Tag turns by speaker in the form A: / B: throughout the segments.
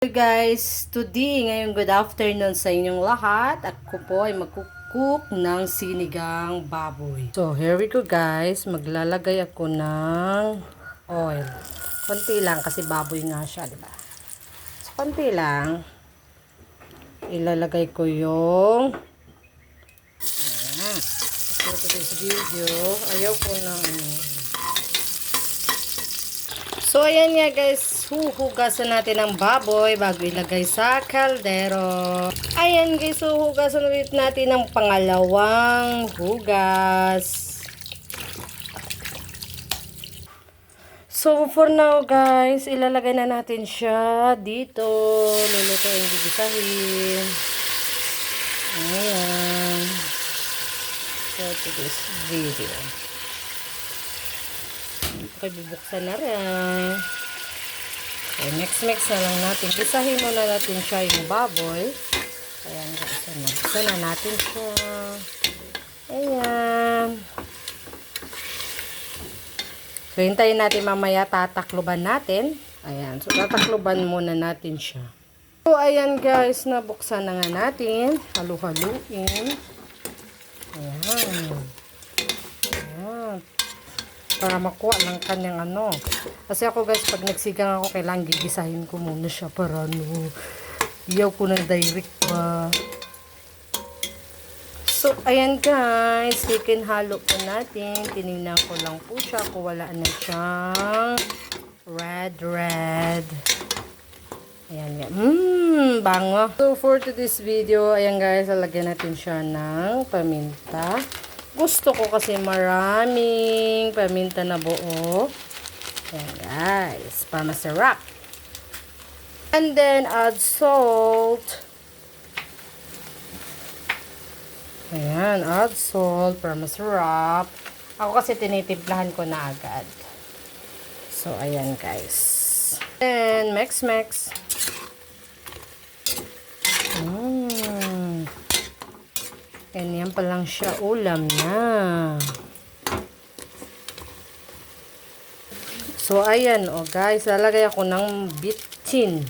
A: Hey guys, today, ngayon good afternoon sa inyong lahat. Ako po ay magkukook ng sinigang baboy. So here we go guys, maglalagay ako ng oil. Konti lang kasi baboy nga siya, di ba? So konti lang. Ilalagay ko yung for today's video, ayaw ko ng So, ayan nga guys, huhugasan natin ang baboy bago ilagay sa kaldero. Ayan guys, huhugasan ulit natin ang pangalawang hugas. So, for now guys, ilalagay na natin siya dito. Lulutuin, gigisahin. Ayan. For today's video. Okay, bubuksan na rin. Okay, mix na lang natin. Gisahin muna natin siya yung baboy. Ayan, buksan na natin siya. Ayan. So, hintayin natin mamaya, tatakluban natin. Ayan, so tatakluban muna natin siya. So, ayan guys, nabuksan na nga natin. Halu-haluin. Ayan. Ayan. Para makuha ng kanyang ano. Kasi ako guys, pag nagsigang ako, kailangan gigisahin ko muna siya para iyaw ko ng direct pa. So, ayan guys, halo po natin. Tinignan ko lang po siya kung wala na siyang red. Ayan yan. Bango. So, for today's video, ayan guys, lalagyan natin siya ng paminta. Gusto ko kasi maraming paminta na buo. Ayan guys, para masarap. And then add salt. Ayan, add salt para masarap. Ako kasi tinitimplahan ko na agad. So, ayan guys. And mix. Ganyan pa lang siya, ulam na. So, ayan, guys, lalagay ako ng bitchin.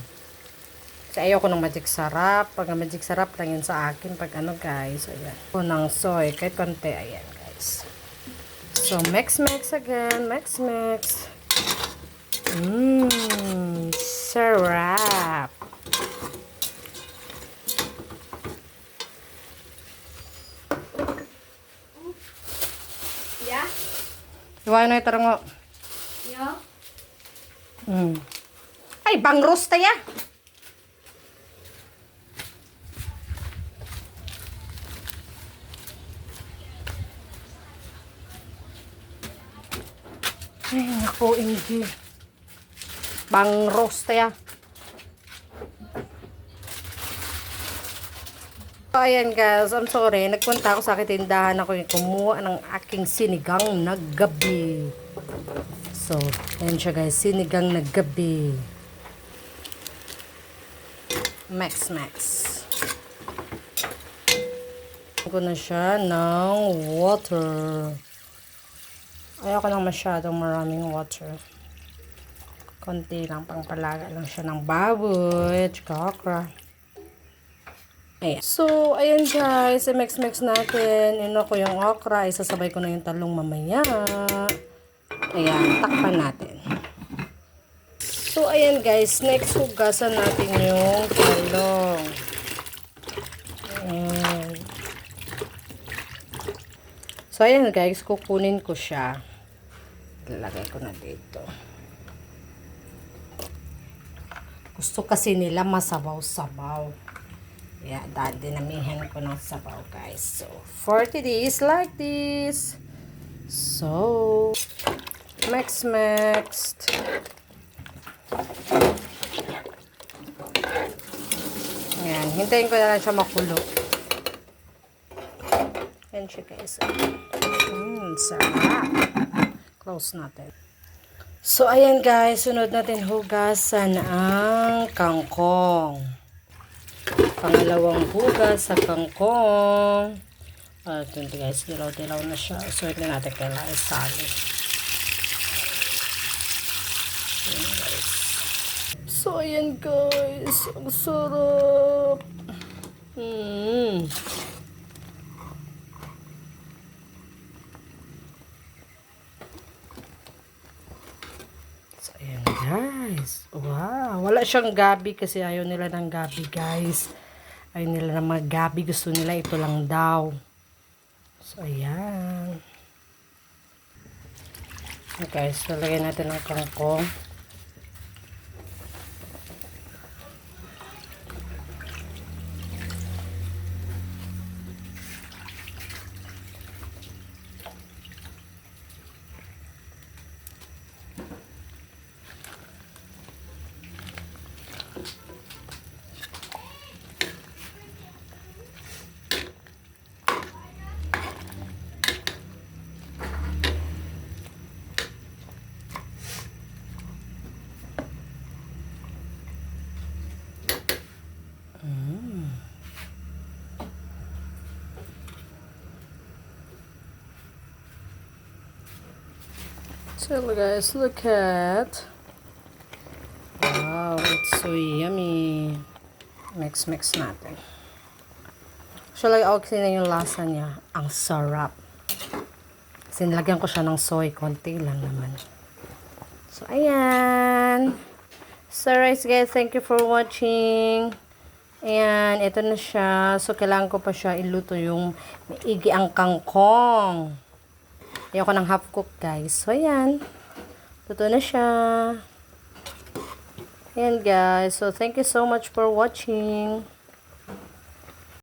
A: Kasi ayaw ko ng magic sarap. Pag magic sarap lang yun sa akin. Pag ano, guys, ayan. Ako ng soy, kahit konti, ayan, guys. So, mix again, mix. Sarap. Iwain na ito nga.
B: Yeah.
A: Ay, bang roast ya. Ay, naku, hindi. Bang roast ya. So, ayan guys, I'm sorry. Nagpunta ako sa aking tindahan. Ako yung kumuha ng aking sinigang na gabi. So, ayan siya guys. Sinigang na gabi. Mix. Ko na siya ng water. Ayoko lang masyadong maraming water. Konti lang, pangpalaga lang siya ng baboy at okra. Ayan. So, ayan guys, mix natin. Ino ko yung okra, isasabay ko na yung talong mamaya. Ayan, takpan natin. So, ayan guys, next hugasan natin yung talong. Ayan. So, ayan guys, kukunin ko siya. Lalagay ko na dito. Gusto kasi nila masabaw-sabaw. Yeah, dinamihan ko ng sabaw guys. So, for today is like this. So, mix. Ayan, hintayin ko na lang siya makulo. Ayan siya guys. Sarap. Close natin. So, ayan guys, sunod natin hugasan ang kangkong. Pangalawang hugas sa kangkong. Ito guys, dilaw na siya. So, ito natin kailangan isali. So, ayan guys. Ang sarap. So, ayan guys. Wow. Wala siyang gabi kasi ayaw nila ng gabi guys. Ayaw nila ng mga gabi. Gusto nila ito lang daw. So, ayan. Okay, so lagyan natin ng kangkong. So guys, look at. Wow, it's so yummy. Mix natin. Actually, okay na yung lasa niya. Ang sarap. Kasi nilagyan ko siya ng soy. Konti lang naman. So, ayan. So, guys, thank you for watching. Ayan, ito na siya. So, kailangan ko pa siya iluto yung maigi ang kangkong. Ayoko ng half cook, guys. So, ayan. Luto na siya. Ayan, guys. So, thank you so much for watching.